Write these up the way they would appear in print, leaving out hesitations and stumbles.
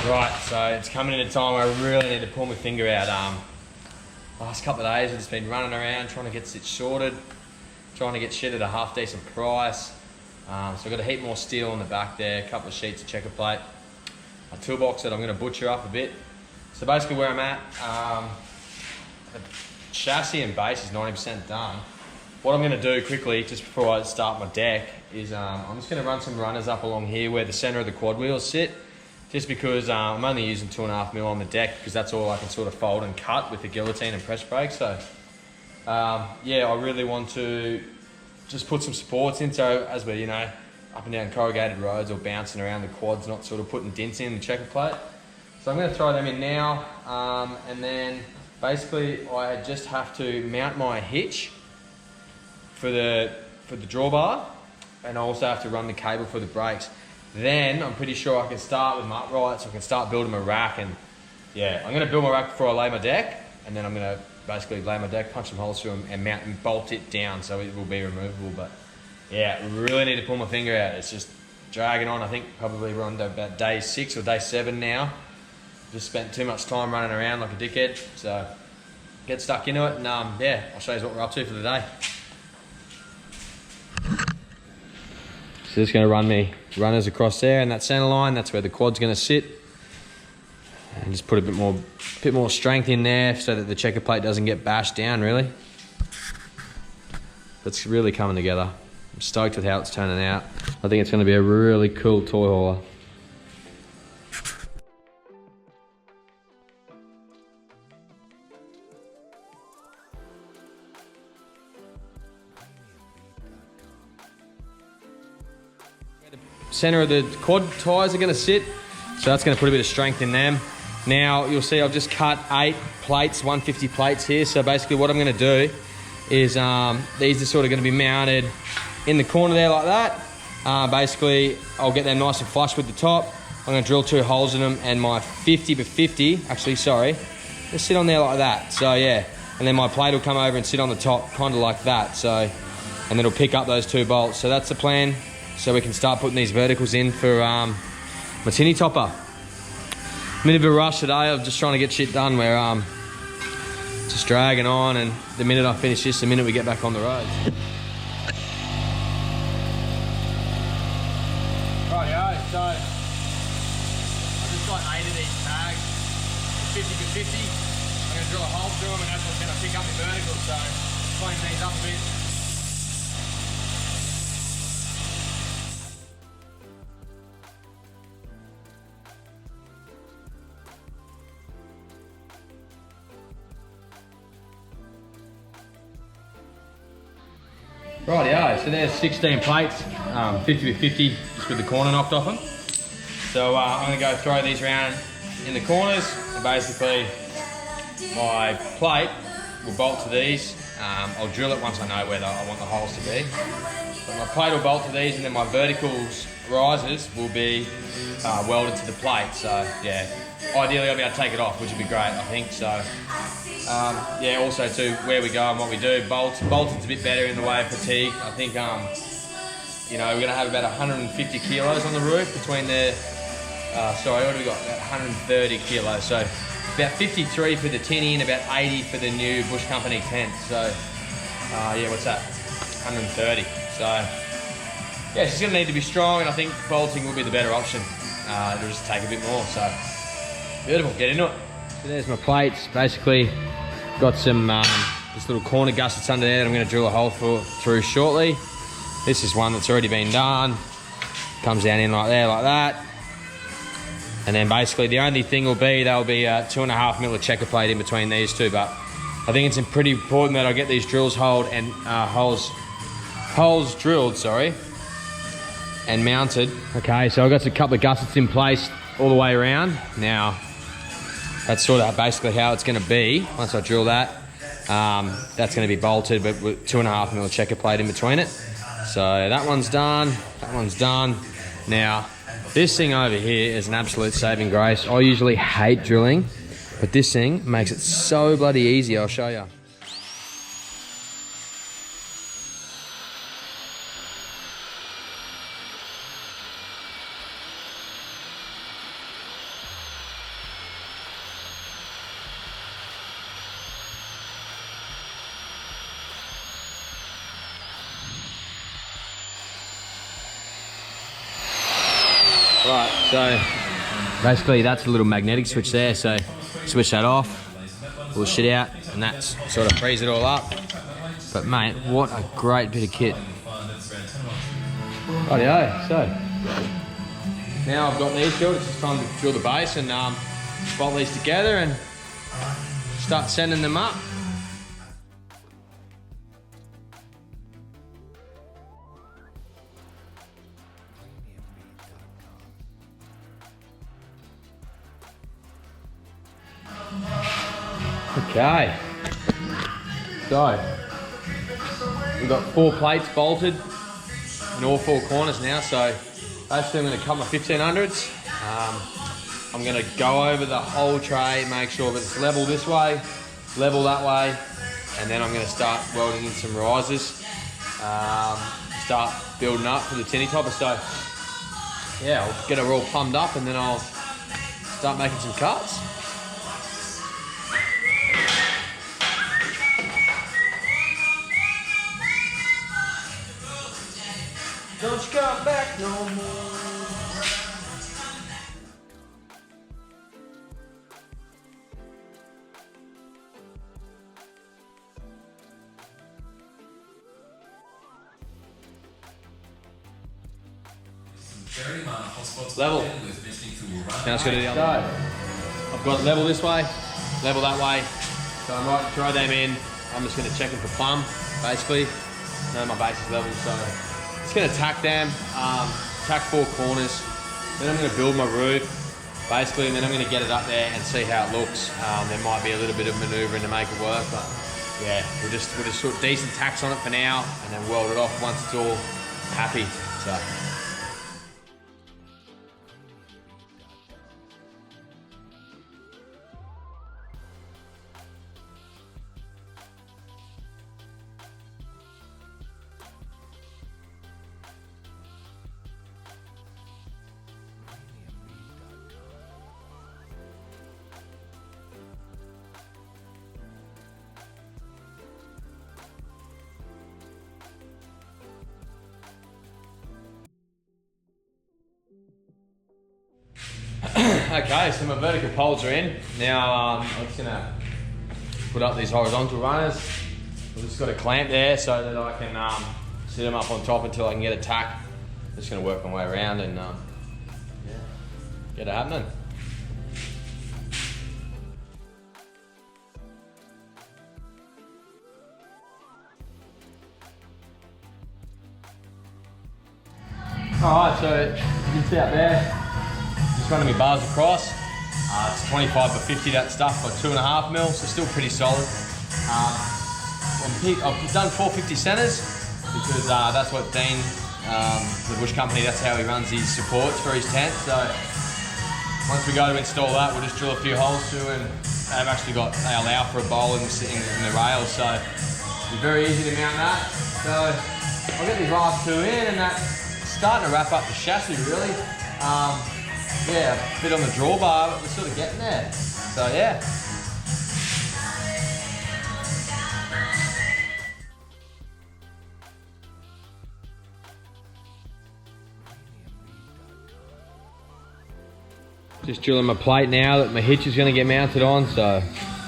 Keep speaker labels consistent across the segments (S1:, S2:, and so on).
S1: Right, so it's coming in a time where I really need to pull my finger out. Last couple of days I've just been running around trying to get shit sorted, trying to get shit at a half decent price. So I've got a heap more steel on the back there, a couple of sheets of checker plate, a toolbox that I'm going to butcher up a bit. So basically where I'm at, the chassis and base is 90% done. What I'm going to do quickly, just before I start my deck, is I'm just going to run some runners up along here where the centre of the quad wheels sit, just because I'm only using 2.5mm on the deck, because that's all I can sort of fold and cut with the guillotine and press brake. So yeah, I really want to just put some supports in, so as we're, up and down corrugated roads or bouncing around the quads, not sort of putting dents in the checker plate. So I'm going to throw them in now, and then basically I just have to mount my hitch for the drawbar, and I also have to run the cable for the brakes. Then I'm pretty sure I can start with my uprights, so I can start building my rack. And yeah, I'm going to build my rack before I lay my deck, and then I'm going to basically lay my deck, punch some holes through them, and mount and bolt it down so it will be removable. But yeah, really need to pull my finger out. It's just dragging on. I think probably we're on about day 6 or day 7 now. Just spent too much time running around like a dickhead, so get stuck into it, and yeah, I'll show you what we're up to for the day. So just going to run me runners across there, and that centre line, that's where the quad's going to sit, and just put a bit more strength in there so that the checker plate doesn't get bashed down. Really, it's really coming together. I'm stoked with how it's turning out. I think it's going to be a really cool toy hauler. Center of the quad tyres are going to sit, so that's going to put a bit of strength in them. Now you'll see I've just cut 8 plates, 150 plates here. So basically what I'm going to do is these are sort of going to be mounted in the corner there like that. Basically I'll get them nice and flush with the top. I'm going to drill 2 holes in them, and my 50x50, actually sorry, just sit on there like that. So yeah, and then my plate will come over and sit on the top, kind of like that. So, and then it'll pick up those 2 bolts. So that's the plan. So we can start putting these verticals in for my tinny topper. A bit of a rush today. I'm just trying to get shit done. We're just dragging on, and the minute I finish this, the minute we get back on the road. Rightio, so I just got 8 of these tags, 50x50. I'm going to drill a hole through them, and that's what's going to pick up the verticals. So clean these up a bit. Rightio, so there's 16 plates, 50x50, just with the corner knocked off them. So I'm going to go throw these around in the corners, and basically my plate will bolt to these. I'll drill it once I know where I want the holes to be. But my plate will bolt to these, and then my verticals risers will be welded to the plate. So yeah, ideally I'll be able to take it off, which would be great, I think. So yeah, also to where we go and what we do, bolting's a bit better in the way of fatigue. I think we're going to have about 150 kilos on the roof between the sorry, what have we got? About 130 kilos. So about 53 for the tinny and about 80 for the new Bush Company tent. So yeah, what's that? 130. So yeah, it's just going to need to be strong, and I think bolting will be the better option. It'll just take a bit more. So beautiful, get into it. So there's my plates. Basically got some this little corner gussets under there that I'm going to drill a hole through shortly. This is one that's already been done. Comes down in like there, like that. And then basically the only thing will be, there'll be a 2.5mm checker plate in between these two. But I think it's pretty important that I get these drills holes drilled, sorry, and mounted. Okay, so I've got a couple of gussets in place all the way around. Now, that's sort of basically how it's going to be. Once I drill that, that's going to be bolted, but with 2.5mm checker plate in between it. So that one's done, that one's done. Now, this thing over here is an absolute saving grace. I usually hate drilling, but this thing makes it so bloody easy. I'll show you. Right, so basically that's a little magnetic switch there, so switch that off, pull the shit out, and that's sort of frees it all up. But mate, what a great bit of kit. Rightio, so now I've got these drilled, it's just time to drill the base and bolt these together and start sending them up. Okay, so we've got 4 plates bolted in all 4 corners now, so basically I'm going to cut my 1500s. I'm going to go over the whole tray, make sure that it's level this way, level that way, and then I'm going to start welding in some risers, start building up for the tinny topper. So yeah, I'll get it all plumbed up and then I'll start making some cuts. Don't you come back no more. Level. Now it's going to do the other way. I've got level this way, level that way. So I'm right, throw them in. I'm just going to check them for plumb, basically. Know my base is level, so just going to tack them, tack 4 corners. Then I'm going to build my roof, basically, and then I'm going to get it up there and see how it looks. There might be a little bit of manoeuvring to make it work, but yeah, we'll just put decent tacks on it for now, and then weld it off once it's all happy. So. Okay, so my vertical poles are in. Now I'm just gonna put up these horizontal runners. I've just got a clamp there so that I can sit them up on top until I can get a tack. I'm just gonna work my way around and yeah, get it happening. Alright, so you can see out there, just running my bars across. It's 25 by 50 that stuff by 2.5 mil, so still pretty solid. I've done 450 centers because that's what Dean, the Bush Company, that's how he runs his supports for his tent. So once we go to install that, we'll just drill a few holes through, and they allow for a bowling sitting in the rails, so it's very easy to mount that. So I'll get these last 2 in, and that's starting to wrap up the chassis really. Yeah, a bit on the drawbar, but we're sort of getting there. So yeah. Just drilling my plate now that my hitch is going to get mounted on, so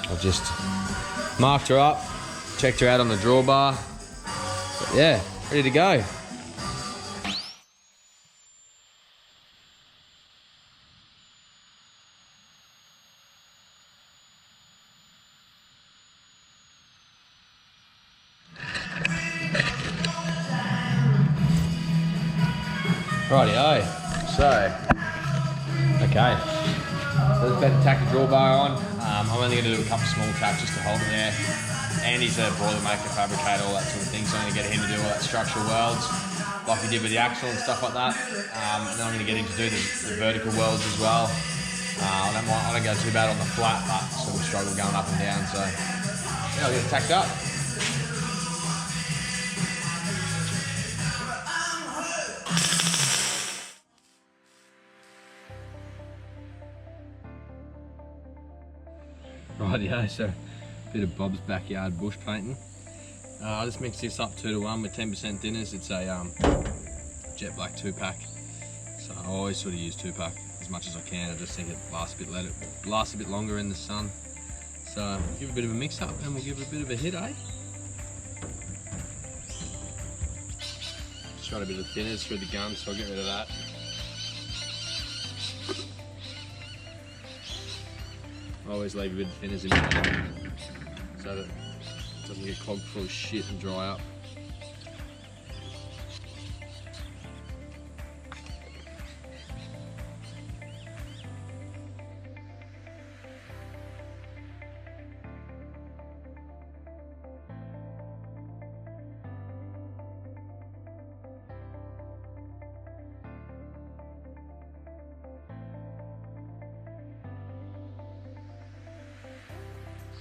S1: I've just marked her up, checked her out on the drawbar. But yeah, ready to go. Rightio, so, okay, so let's better tack the drawbar on. I'm only going to do a couple small tacks just to hold it there. Andy's a boilermaker, fabricator, all that sort of thing, so I'm going to get him to do all that structural welds, like he did with the axle and stuff like that. And then I'm going to get him to do the vertical welds as well. I don't go too bad on the flat, but sort of struggle going up and down, so yeah, I'll get it tacked up. Rightio, so a bit of Bob's Backyard bush painting. I just mixed this up 2 to 1 with 10% thinners. It's a Jet Black 2-pack. So I always sort of use 2-pack as much as I can. I just think it lasts a bit longer in the sun. So give it a bit of a mix up and we'll give it a bit of a hit, eh? Just trying a bit of thinners through the gum, so I'll get rid of that. I always leave a bit of thinners in there so that it doesn't get clogged full of shit and dry up.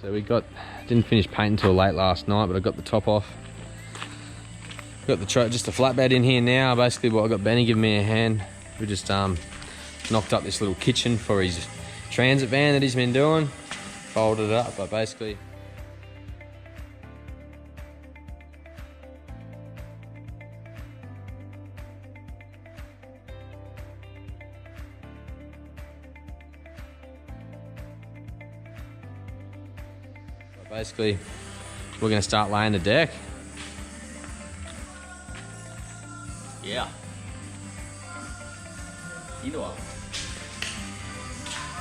S1: So didn't finish painting until late last night, but I got the top off. Got just a flatbed in here now. Basically what I got Benny giving me a hand. We just knocked up this little kitchen for his transit van that he's been doing. Folded it up, but basically we're going to start laying the deck.
S2: Yeah. Either one.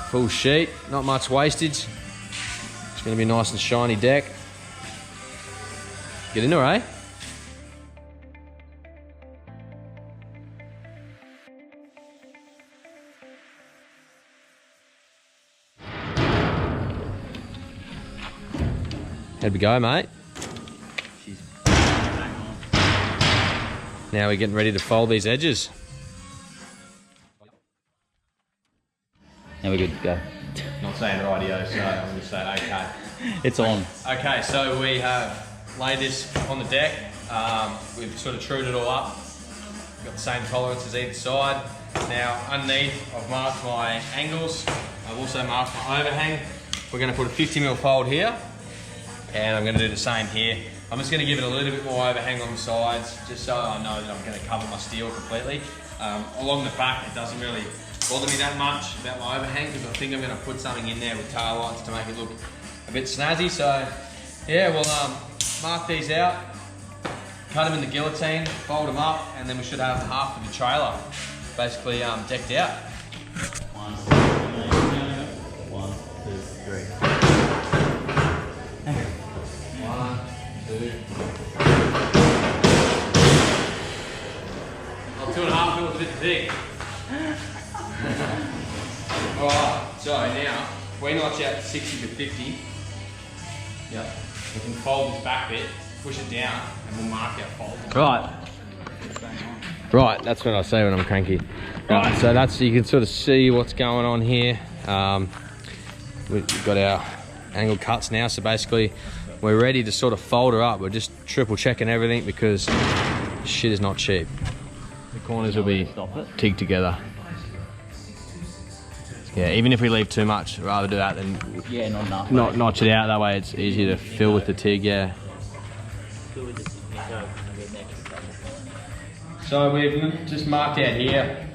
S1: Full sheet, not much wastage. It's going to be a nice and shiny deck. Get into it, eh? How'd we go, mate? Now we're getting ready to fold these edges.
S2: Now we're good to go.
S1: Not saying rightio, so I'm going to say okay.
S2: It's on.
S1: Okay, so we have laid this on the deck. We've sort of trued it all up. We've got the same tolerances either side. Now underneath, I've marked my angles. I've also marked my overhang. We're going to put a 50mm fold here. And I'm going to do the same here. I'm just going to give it a little bit more overhang on the sides, just so I know that I'm going to cover my steel completely. Along the back, it doesn't really bother me that much about my overhang, because I think I'm going to put something in there with tail lights to make it look a bit snazzy. So yeah, we'll mark these out, cut them in the guillotine, fold them up, and then we should have half of the trailer basically decked out.
S2: 1, 2, 3.
S1: 1, 2. Oh, 2.5 feels a bit big. Alright, so now we notch out 60 to 50. Yep. We can fold this back bit, push it down, and we'll mark our fold. Right, that's what I say when I'm cranky. Right, so that's, you can sort of see what's going on here. We've got our angle cuts now, so basically we're ready to sort of fold her up. We're just triple checking everything because shit is not cheap. The corners will be tigged together. Yeah, even if we leave too much, I'd rather do that than not notch it out. That way it's easier to fill with the TIG, yeah. So we've just marked out here.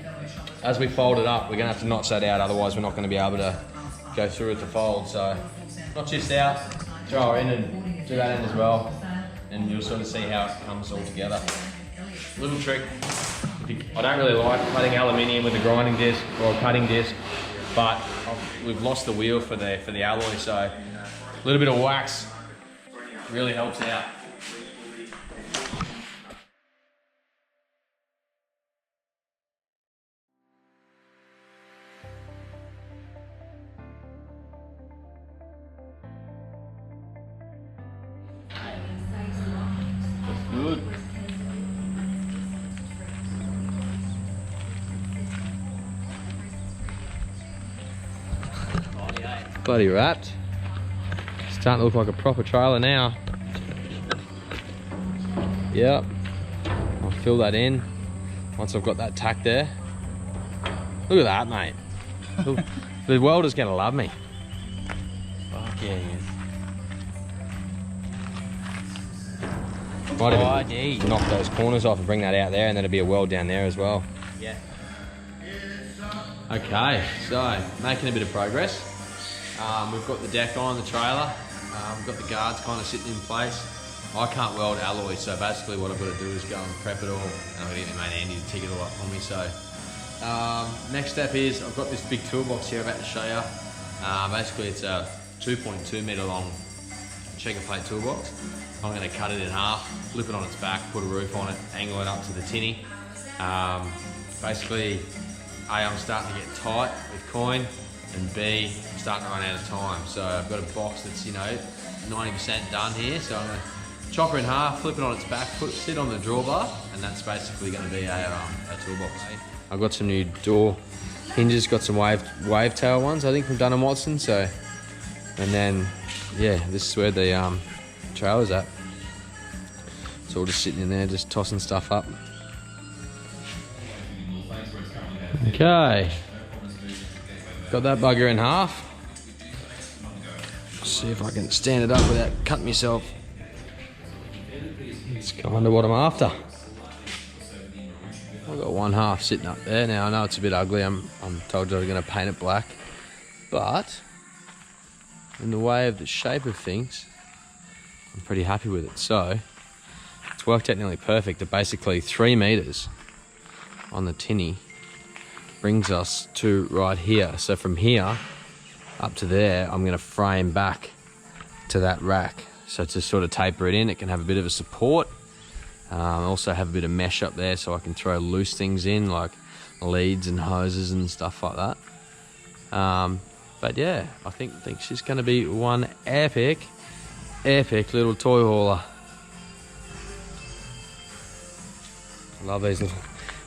S1: As we fold it up, we're going to have to notch that out, otherwise we're not going to be able to go through with the fold. So notch this out, throw her in and do that in as well, and you'll sort of see how it comes all together. Little trick. I don't really like cutting aluminium with a grinding disc or a cutting disc, but we've lost the wheel for the alloy, so a little bit of wax really helps out.
S2: Good.
S1: Bloody wrapped. Starting to look like a proper trailer now. Yep. I'll fill that in once I've got that tack there. Look at that, mate. The welder's gonna love me.
S2: Fuck yeah,
S1: Might even knock those corners off and bring that out there, and then it'll be a weld down there as well.
S2: yeah.
S1: Okay, so making a bit of progress. We've got the deck on, the trailer. We've got the guards kind of sitting in place. I can't weld alloy, so basically what I've got to do is go and prep it all, and I'm going to get my mate Andy to tick it all up for me. So next step is I've got this big toolbox here I'm about to show you. Basically it's a 2.2 metre long checker plate toolbox. I'm going to cut it in half, flip it on its back, put a roof on it, angle it up to the tinny. Basically, A, I'm starting to get tight with coin, and B, I'm starting to run out of time. So I've got a box that's, 90% done here. So I'm going to chop her in half, flip it on its back, sit on the drawbar, and that's basically going to be a toolbox. I've got some new door hinges, got some wave tail ones, I think from Dun & Watson. So, and then, yeah, this is where the trailer's at. It's all just sitting in there, just tossing stuff up. Okay, got that bugger in half. See if I can stand it up without cutting myself. It's kind of what I'm after. I've got one half sitting up there. Now I know it's a bit ugly. I'm told you I'm going to paint it black, but in the way of the shape of things, I'm pretty happy with it. So it's worked out nearly perfect. At basically 3 meters on the tinny brings us to right here. So from here up to there, I'm going to frame back to that rack. So to sort of taper it in, it can have a bit of a support. Also have a bit of mesh up there so I can throw loose things in like leads and hoses and stuff like that. But yeah, I think she's going to be one epic little toy hauler. Love these little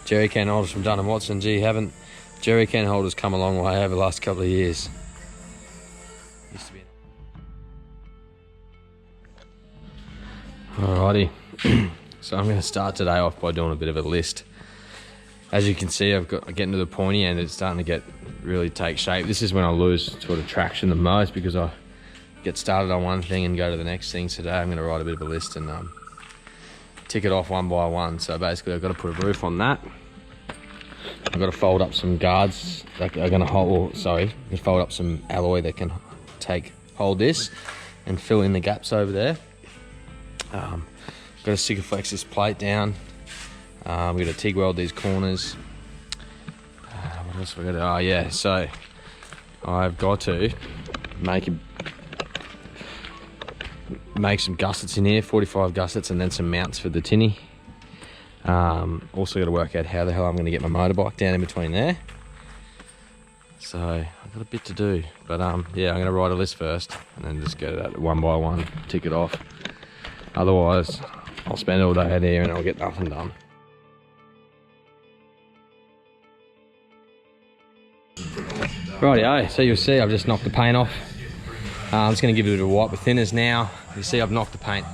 S1: jerry can holders from Dun & Watson. Gee, haven't jerry can holders come a long way over the last couple of years. Used to be. Alrighty, so I'm going to start today off by doing a bit of a list. As you can see, I'm getting to the pointy end. It's starting to really take shape. This is when I lose sort of traction the most, because I get started on one thing and go to the next thing. So today I'm going to write a bit of a list and tick it off one by one. So basically I've got to put a roof on that. I've got to fold up some guards that are going to fold up some alloy that can hold this and fill in the gaps over there. Got to Sikaflex this plate down. I'm going to TIG weld these corners. What else have I got to do? Oh yeah, so I've got to make some gussets in here, 45 gussets, and then some mounts for the tinny. Also got to work out how the hell I'm going to get my motorbike down in between there. So I've got a bit to do, but yeah, I'm going to write a list first and then just go that one by one, tick it off. Otherwise, I'll spend all day out here and I'll get nothing done. Rightio, so you'll see I've just knocked the paint off. I'm just going to give it a bit of wipe with thinners now. You see I've knocked the paint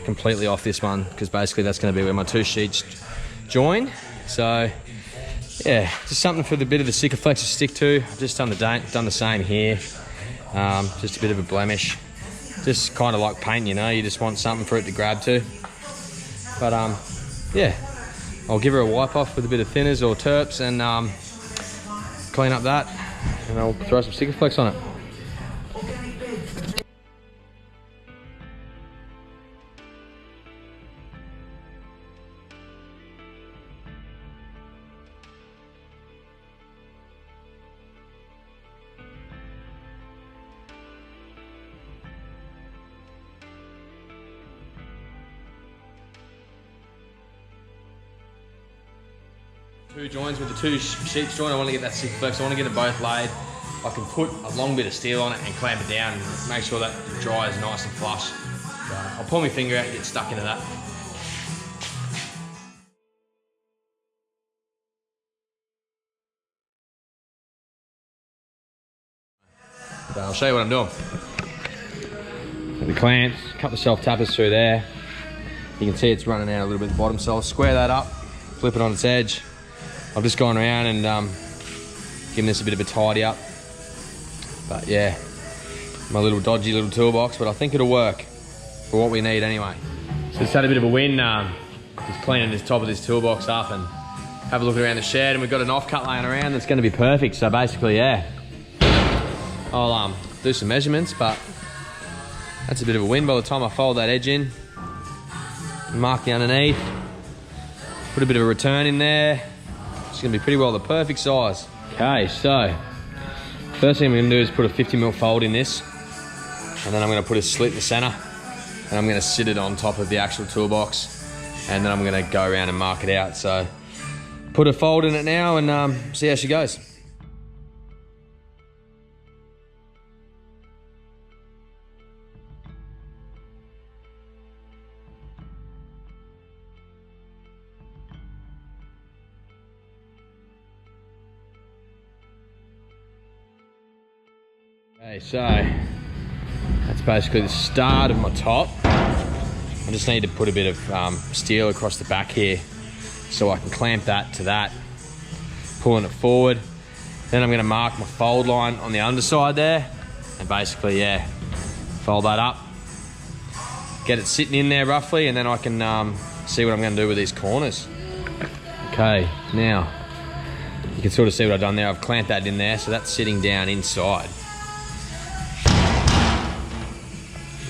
S1: completely off this one, because basically that's going to be where my 2 sheets join. So yeah, just something for the bit of the Sikaflex to stick to. I've just done the same here. Just a bit of a blemish. Just kind of like paint, you just want something for it to grab to. But yeah, I'll give her a wipe off with a bit of thinners or terps and clean up that, and I'll throw some Sikaflex on it. Two joins with the 2 sheets joint. I want to get that Sikaflex. I want to get them both laid. I can put a long bit of steel on it and clamp it down and make sure that it dries nice and flush. So I'll pull my finger out and get stuck into that. So I'll show you what I'm doing. The clamps, a couple of self-tappers through there. You can see it's running out a little bit at the bottom, so I'll square that up, flip it on its edge. I've just gone around and given this a bit of a tidy up. But yeah, my little dodgy little toolbox, but I think it'll work for what we need anyway. So just had a bit of a win, just cleaning this top of this toolbox up, and have a look around the shed, and we've got an offcut laying around that's going to be perfect. So basically, yeah, I'll do some measurements, but that's a bit of a win by the time I fold that edge in. Mark the underneath, put a bit of a return in there. It's going to be pretty well the perfect size. Okay, so first thing I'm going to do is put a 50mm fold in this, and then I'm going to put a slit in the center, and I'm going to sit it on top of the actual toolbox, and then I'm going to go around and mark it out. So put a fold in it now and see how she goes. Okay, so that's basically the start of my top. I just need to put a bit of steel across the back here so I can clamp that to that, pulling it forward. Then I'm going to mark my fold line on the underside there, and basically, yeah, fold that up, get it sitting in there roughly, and then I can see what I'm going to do with these corners. Okay, now you can sort of see what I've done there. I've clamped that in there, so that's sitting down inside.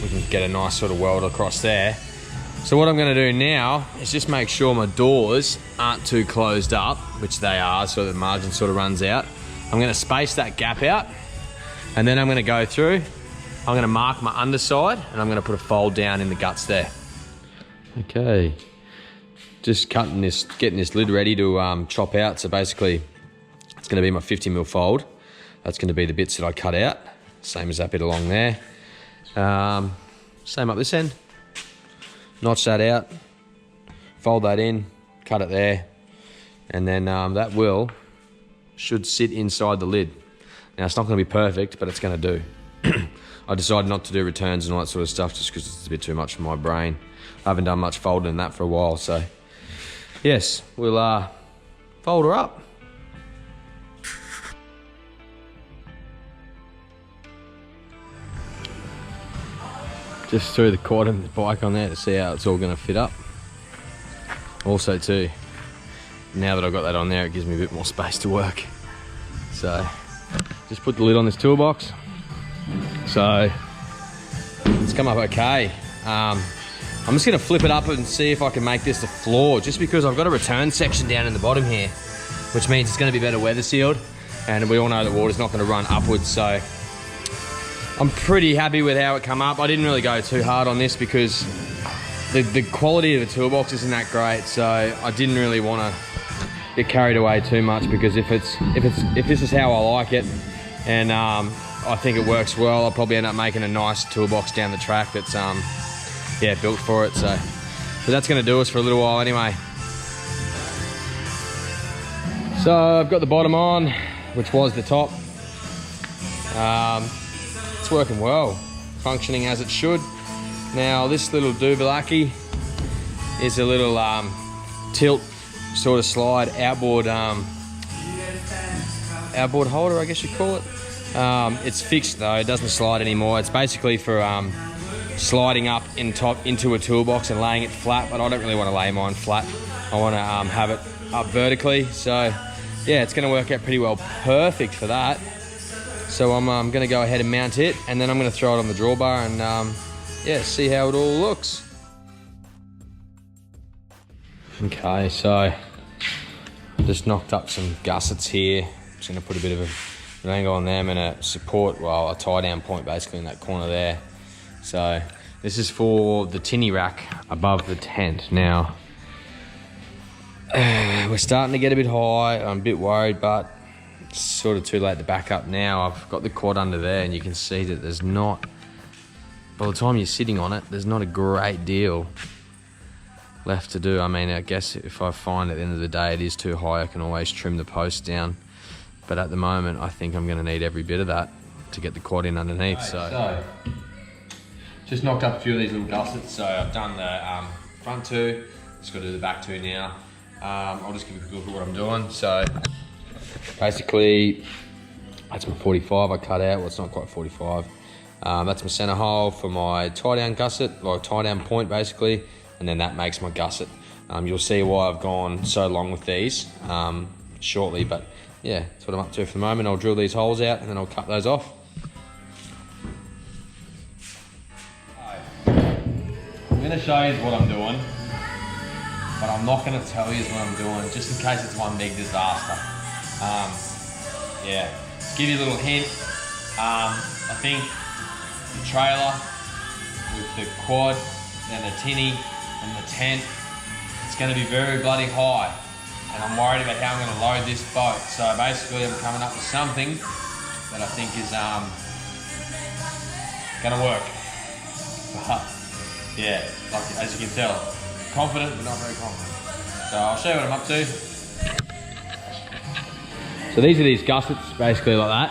S1: We can get a nice sort of weld across there. So what I'm going to do now is just make sure my doors aren't too closed up, which they are, so the margin sort of runs out. I'm going to space that gap out, and then I'm going to go through. I'm going to mark my underside, and I'm going to put a fold down in the guts there. Okay, just getting this lid ready to chop out. So basically, it's going to be my 50mm fold. That's going to be the bits that I cut out, same as that bit along there. Same up this end. Notch that out, fold that in, cut it there, and then that should sit inside the lid. Now it's not going to be perfect, but it's going to do. I decided not to do returns and all that sort of stuff just because it's a bit too much for my brain. I haven't done much folding in that for a while, so yes, we'll fold her up. Just threw the quad and the bike on there to see how it's all going to fit up. Also too, now that I've got that on there, it gives me a bit more space to work. So just put the lid on this toolbox. So it's come up okay. I'm just going to flip it up and see if I can make this the floor, just because I've got a return section down in the bottom here, which means it's going to be better weather sealed, and we all know that water's not going to run upwards. So I'm pretty happy with how it come up. I didn't really go too hard on this because the quality of the toolbox isn't that great, so I didn't really want to get carried away too much, because if this is how I like it, and I think it works well, I'll probably end up making a nice toolbox down the track that's yeah, built for it. So that's going to do us for a little while anyway. So I've got the bottom on, which was the top. It's working well, functioning as it should. Now this little Duvalaki is a little tilt sort of slide outboard holder, I guess you call it. It's fixed though, it doesn't slide anymore. It's basically for sliding up into a toolbox and laying it flat, but I don't really want to lay mine flat. I want to have it up vertically. So yeah, it's going to work out pretty well, perfect for that. So I'm going to go ahead and mount it, and then I'm going to throw it on the drawbar and yeah, see how it all looks. Okay, so I just knocked up some gussets here. Just going to put a bit of an angle on them and a support, well, a tie down point basically in that corner there. So this is for the tinny rack above the tent. Now we're starting to get a bit high. I'm a bit worried, but it's sort of too late to back up now. I've got the quad under there, and you can see that there's not, by the time you're sitting on it, there's not a great deal left to do. I mean, I guess if I find at the end of the day it is too high, I can always trim the post down. But at the moment, I think I'm going to need every bit of that to get the quad in underneath. Right, so just knocked up a few of these little gussets. So I've done the front two, just got to do the back two now. I'll just give you a quick look at what I'm doing. So basically, that's my 45 I cut out. Well, it's not quite 45. That's my center hole for my tie down gusset, or tie down point basically, and then that makes my gusset. You'll see why I've gone so long with these shortly, but yeah, that's what I'm up to for the moment. I'll drill these holes out and then I'll cut those off. I'm going to show you what I'm doing, but I'm not going to tell you what I'm doing just in case it's one big disaster. Yeah, to give you a little hint, I think the trailer with the quad and the tinny and the tent, it's going to be very bloody high, and I'm worried about how I'm going to load this boat. So basically I'm coming up with something that I think is going to work. But yeah, like as you can tell, confident but not very confident. So I'll show you what I'm up to. So these are these gussets, basically like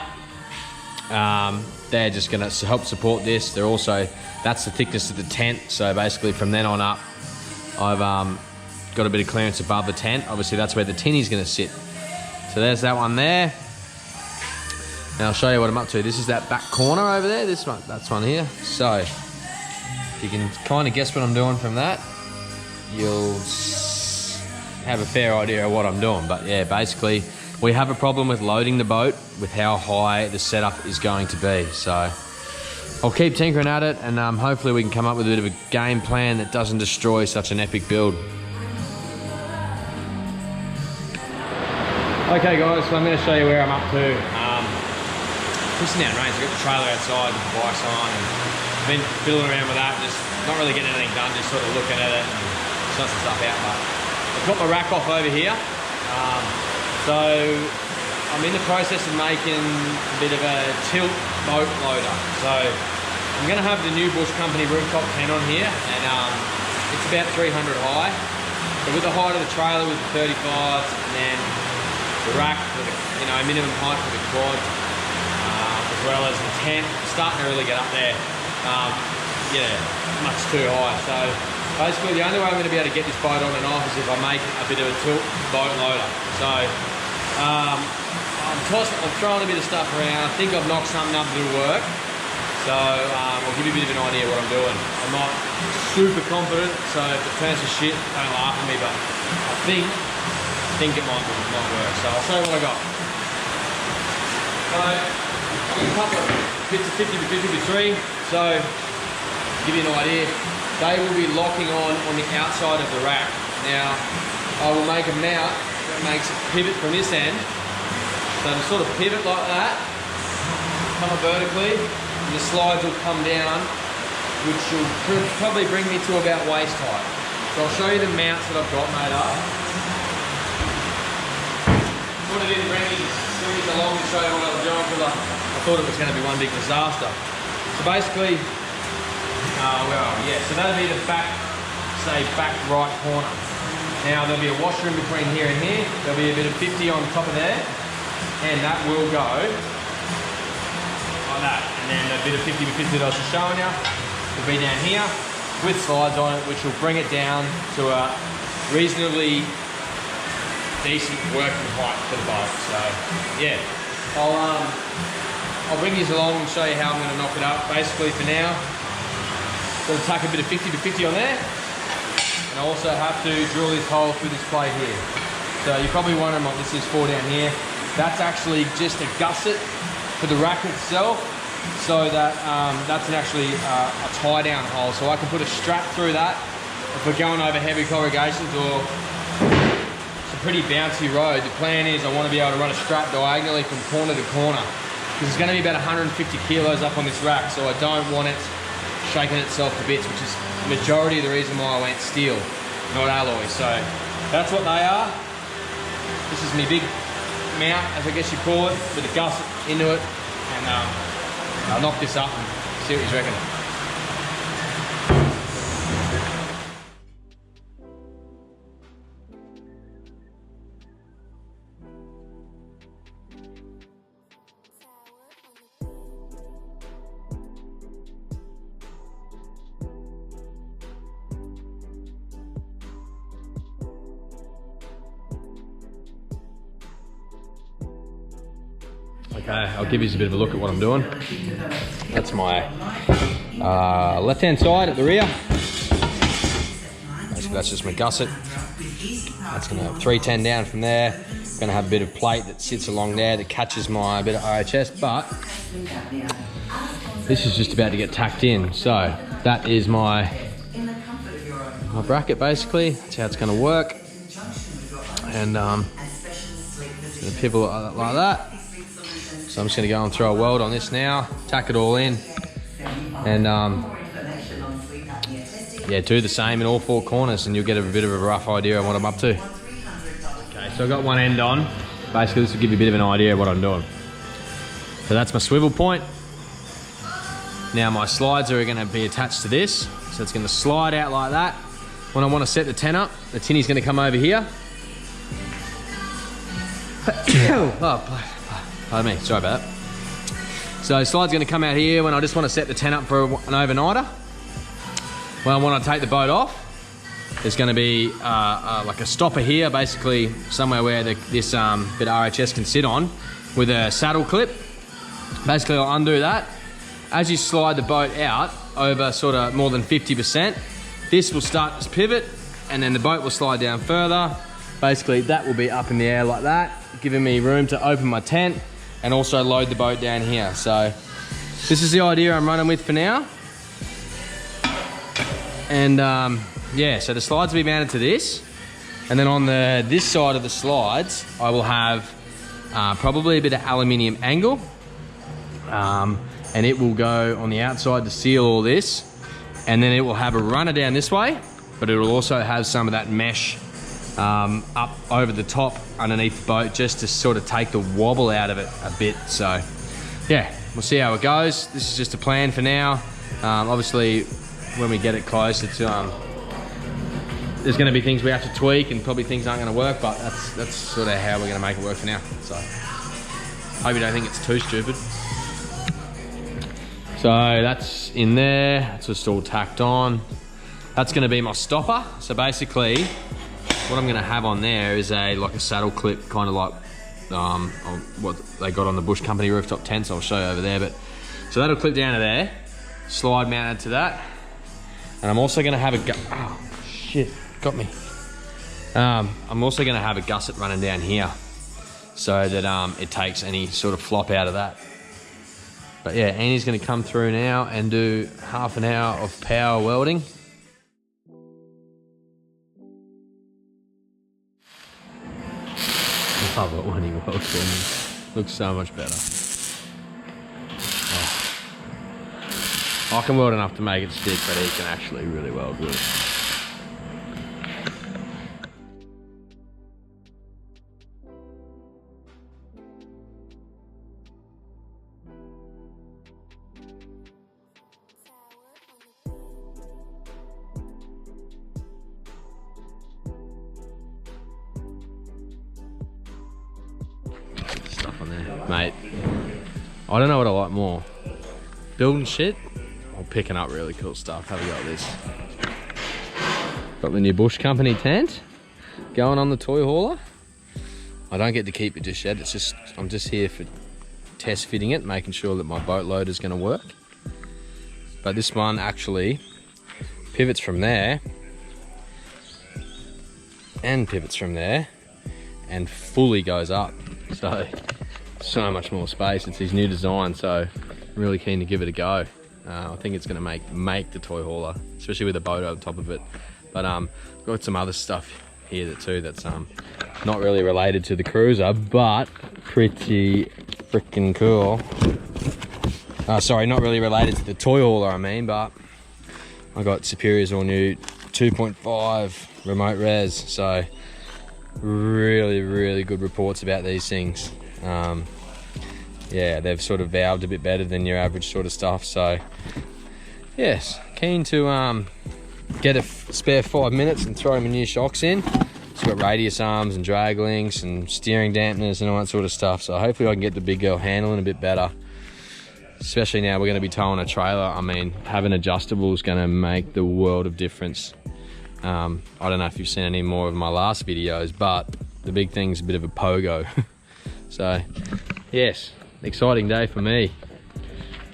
S1: that. They're just going to help support this. They're also, that's the thickness of the tent. So basically from then on up, I've got a bit of clearance above the tent. Obviously that's where the tinny's going to sit. So there's that one there. Now I'll show you what I'm up to. This is that back corner over there. This one, that's one here. So if you can kind of guess what I'm doing from that, you'll have a fair idea of what I'm doing. But yeah, basically we have a problem with loading the boat with how high the setup is going to be. So I'll keep tinkering at it, and hopefully we can come up with a bit of a game plan that doesn't destroy such an epic build. Okay guys, so I'm going to show you where I'm up to. Pushing down rain, so I've got the trailer outside with the bikes on, and I've been fiddling around with that, just not really getting anything done, just sort of looking at it and sorting some stuff out. But I've got my rack off over here. So I'm in the process of making a bit of a tilt boat loader. So I'm going to have the new Bush Company rooftop tent on here, and it's about 300 high. So with the height of the trailer with the 35s, and then the rack for the minimum height for the quad, as well as the tent, starting to really get up there. Yeah, much too high. So basically the only way I'm going to be able to get this boat on and off is if I make a bit of a tilt boat loader. So I'm throwing a bit of stuff around. I think I've knocked something up that'll work. So I'll give you a bit of an idea of what I'm doing. I'm not super confident, so if it turns to shit, don't laugh at me, but I think it might work. So I'll show you what I got. So I've got a couple of bits of 50 to 53. So to give you an idea, they will be locking on the outside of the rack. Now I will make a mount that makes it pivot from this end. So to sort of pivot like that, come up vertically, and the slides will come down, which will probably bring me to about waist height. So I'll show you the mounts that I've got made up. What I didn't bring these along to show you what I was doing, because I thought it was going to be one big disaster. So basically, where are we? Yeah, so that'll be the back, say back right corner. Now there'll be a washer in between here and here. There'll be a bit of 50 on top of there, and that will go like that. And then a bit of 50 to 50 that I was just showing you will be down here with slides on it, which will bring it down to a reasonably decent working height for the boat. So yeah, I'll bring these along and show you how I'm going to knock it up. Basically for now, got to tuck a bit of 50 to 50 on there, and I also have to drill this hole through this plate here. So you're probably wondering what this is for down here. That's actually just a gusset for the rack itself, so that that's actually a tie down hole. So I can put a strap through that if we're going over heavy corrugations or it's a pretty bouncy road. The plan is I want to be able to run a strap diagonally from corner to corner, because it's going to be about 150 kilos up on this rack, so I don't want it shaking itself to bits, which is the majority of the reason why I went steel, not alloy. So that's what they are. This is my big mount, as I guess you call it, with a gusset into it, and I'll knock this up and see what you reckon. Okay, I'll give you a bit of a look at what I'm doing. That's my left-hand side at the rear. Basically, that's just my gusset. That's gonna have 310 down from there. Gonna have a bit of plate that sits along there that catches my bit of RHS, but this is just about to get tacked in. So that is my bracket basically. That's how it's gonna work. And the pivot like that. So I'm just gonna go and throw a weld on this now, tack it all in, and yeah, do the same in all 4 corners and you'll get a bit of a rough idea of what I'm up to. Okay, so I've got one end on. Basically this will give you a bit of an idea of what I'm doing. So that's my swivel point. Now my slides are gonna be attached to this. So it's gonna slide out like that. When I wanna set the tin up, the tinny's gonna come over here. Oh, pardon me, sorry about that. So slide's gonna come out here when I just wanna set the tent up for an overnighter. When I wanna take the boat off, there's gonna be like a stopper here, basically somewhere where this bit of RHS can sit on with a saddle clip. Basically I'll undo that. As you slide the boat out over sort of more than 50%, this will start to pivot and then the boat will slide down further. Basically that will be up in the air like that, giving me room to open my tent and also load the boat down here. So this is the idea I'm running with for now. And yeah, so the slides will be mounted to this. And then on this side of the slides, I will have probably a bit of aluminium angle. And it will go on the outside to seal all this. And then it will have a runner down this way, but it will also have some of that mesh up over the top underneath the boat just to sort of take the wobble out of it a bit. So yeah, we'll see how it goes. This is just a plan for now. Obviously when we get it closer to there's going to be things we have to tweak and probably things aren't going to work, but that's sort of how we're going to make it work for now. So hope you don't think it's too stupid. So that's in there, it's just all tacked on. That's going to be my stopper. So basically what I'm gonna have on there is like a saddle clip, kind of like what they got on the Bush Company rooftop tents. I'll show you over there. But so that'll clip down to there, slide mounted to that, and I'm also gonna have oh shit, got me. I'm also gonna have a gusset running down here, so that it takes any sort of flop out of that. But yeah, Annie's gonna come through now and do half an hour of power welding. I love it when he welds for me. Looks so much better. Oh. I can weld enough to make it stick, but he can actually really weld with it. Mate, I don't know what I like more, building shit or picking up really cool stuff. Have a go at this. Got the new Bush Company tent going on the toy hauler. I don't get to keep it just yet. It's just, I'm just here for test fitting it, making sure that my boat loader is going to work. But this one actually pivots from there and pivots from there and fully goes up. So much more space. It's his new design, so I'm really keen to give it a go. I think it's going to make the toy hauler, especially with a boat over top of it. But got some other stuff here too that's not really related to the cruiser, but pretty freaking cool. Sorry, not really related to the toy hauler, I mean, but I got Superior's all new 2.5 remote res, so really good reports about these things. Yeah, they've sort of valved a bit better than your average sort of stuff, so yes, keen to get a spare 5 minutes and throw my new shocks in. It's got radius arms and drag links and steering dampeners and all that sort of stuff, so hopefully I can get the big girl handling a bit better, especially now we're going to be towing a trailer. I mean, having adjustable is going to make the world of difference. I don't know if you've seen any more of my last videos, but the big thing's a bit of a pogo. So yes, exciting day for me.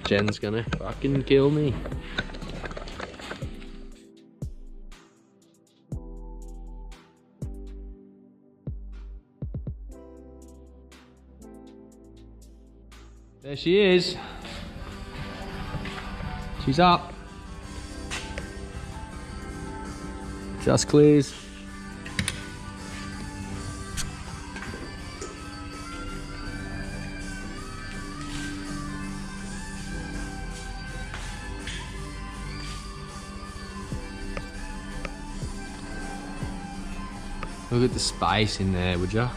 S1: Jen's gonna fucking kill me. There she is. She's up. Just clears. Look at the space in there, would ya?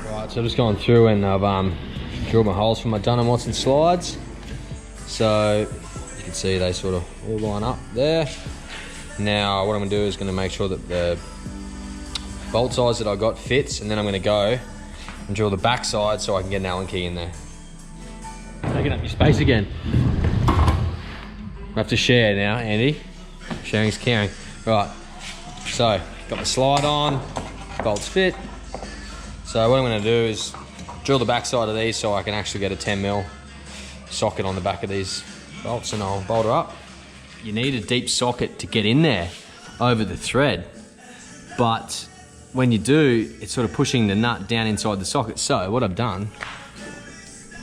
S1: Right, so I've just gone through and I've drilled my holes for my Dunham Watson slides. So you can see they sort of all line up there. Now what I'm gonna do is gonna make sure that the bolt size that I got fits, and then I'm gonna go and drill the back side so I can get an Allen key in there. Taking up your space again. I have to share now, Andy. Sharing's caring. Right, so got my slide on, bolts fit. So what I'm gonna do is drill the back side of these so I can actually get a 10mm socket on the back of these bolts, and I'll bolt her up. You need a deep socket to get in there over the thread, but when you do, it's sort of pushing the nut down inside the socket. So what I've done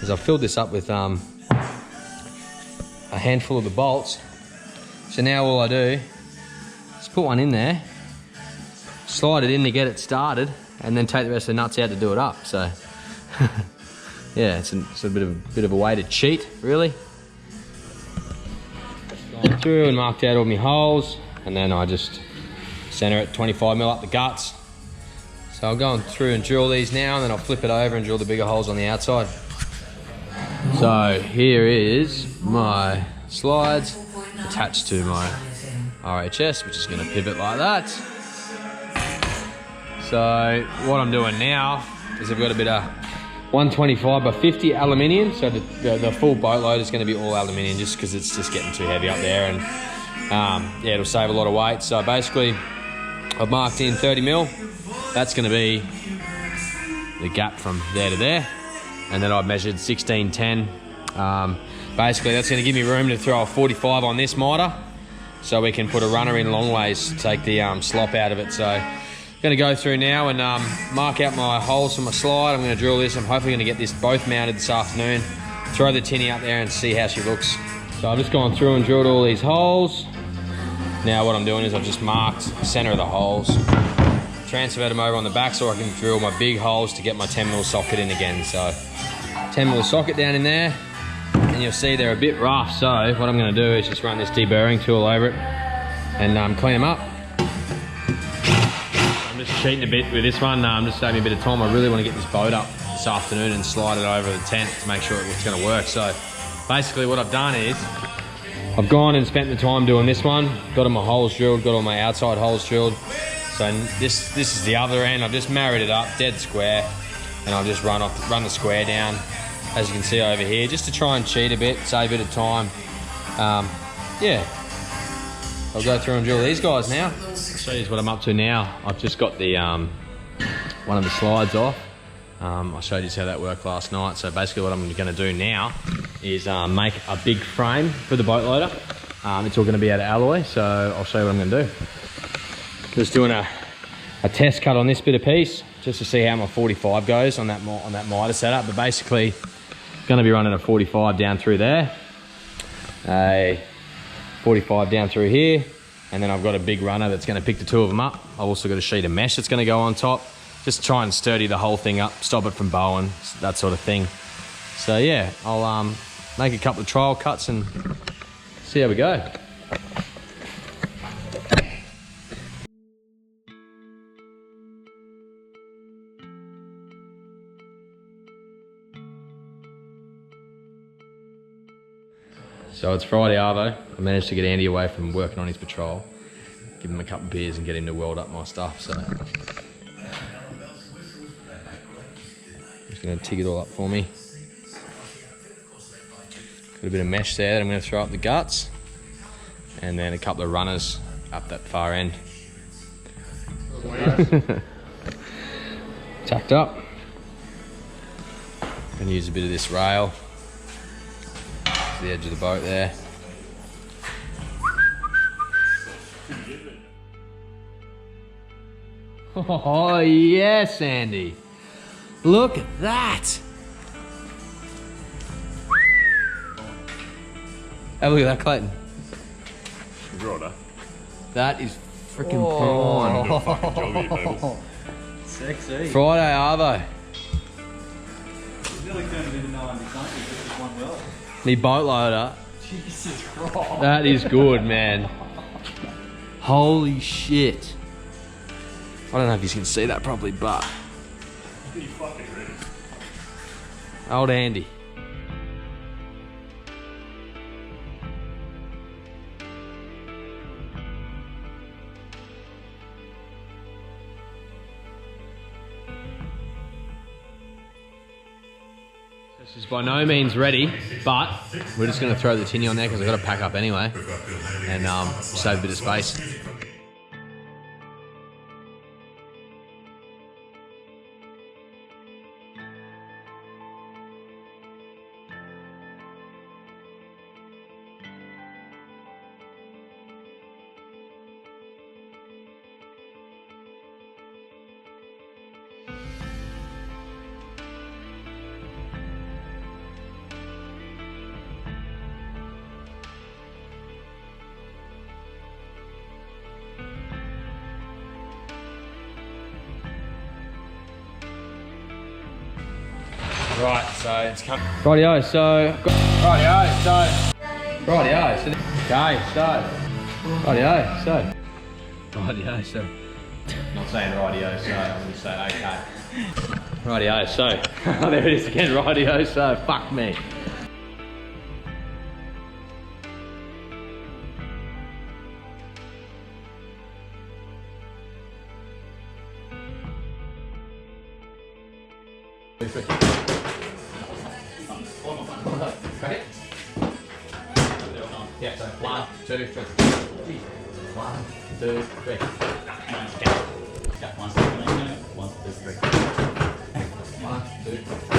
S1: is I've filled this up with a handful of the bolts. So now all I do is put one in there, slide it in to get it started, and then take the rest of the nuts out to do it up. So yeah, it's a bit of a way to cheat, really. Gone through and marked out all my holes, and then I just center it 25mm up the guts. So I'm going through and drill these now, and then I'll flip it over and drill the bigger holes on the outside. So here is my slides attached to my RHS, which is going to pivot like that. So what I'm doing now is I've got a bit of 125 by 50 aluminium. So the full boatload is going to be all aluminium, just because it's just getting too heavy up there, and yeah, it'll save a lot of weight. So basically I've marked in 30mm. That's going to be the gap from there to there, and then I've measured 1610. Basically that's going to give me room to throw a 45 on this miter, so we can put a runner in long ways to take the slop out of it. So I'm going to go through now and mark out my holes for my slide. I'm going to drill this. I'm hopefully going to get this both mounted this afternoon, throw the tinny out there and see how she looks. So I've just gone through and drilled all these holes. Now what I'm doing is I've just marked the center of the holes, transferred them over on the back so I can drill my big holes to get my 10mm socket in again. So 10mm socket down in there, and you'll see they're a bit rough. So what I'm going to do is just run this deburring tool over it and clean them up. I'm just cheating a bit with this one. I'm just saving a bit of time. I really want to get this boat up this afternoon and slide it over the tent to make sure it's going to work. So basically what I've done is I've gone and spent the time doing this one, got all my holes drilled, got all my outside holes drilled. So this is the other end. I've just married it up dead square, and I've just run the square down, as you can see over here, just to try and cheat a bit, save a bit of time. Yeah, I'll go through and drill these guys now. I'll show you what I'm up to now. I've just got the one of the slides off. I showed you how that worked last night. So basically what I'm going to do now is make a big frame for the boat loader. It's all going to be out of alloy, so I'll show you what I'm going to do. Just doing a test cut on this bit of piece, just to see how my 45 goes on that miter setup. But basically, going to be running a 45 down through there, a 45 down through here, and then I've got a big runner that's going to pick the two of them up. I've also got a sheet of mesh that's going to go on top, just try and sturdy the whole thing up, stop it from bowing, that sort of thing. So yeah, I'll make a couple of trial cuts and see how we go. So it's Friday arvo. I managed to get Andy away from working on his patrol, give him a couple of beers and get him to weld up my stuff. So I'm just going to TIG it all up for me. Got a bit of mesh there that I'm going to throw up the guts, and then a couple of runners up that far end. Tucked up. Going to use a bit of this rail to the edge of the boat there. Oh yes, Andy. Look at that. Have a look at that, Clayton.
S3: Righto.
S1: That is freaking
S3: Oh.
S1: prawn.
S2: Sexy.
S1: Friday Arvo.
S2: Nearly turned it into 90 something, just one well.
S1: Me boatloader.
S2: Jesus Christ.
S1: That is good, man. Holy shit. I don't know if you can see that properly, but
S3: Pretty fucking ready.
S1: old Andy. This is by no means ready, but we're just going to throw the tinny on there because I've got to pack up anyway and save a bit of space. Right, so it's coming. Rightio, so. Rightio, so. Rightio, so. Okay, so. Rightio, so. Rightio, so. I'm not saying rightio, so. I'm going to say okay. Rightio, so. There it is again, rightio, so. Fuck me. Right? Yeah, so 1, 2, 3. 1, 2, 3.
S2: One, two, three.
S1: 1, 2, 3.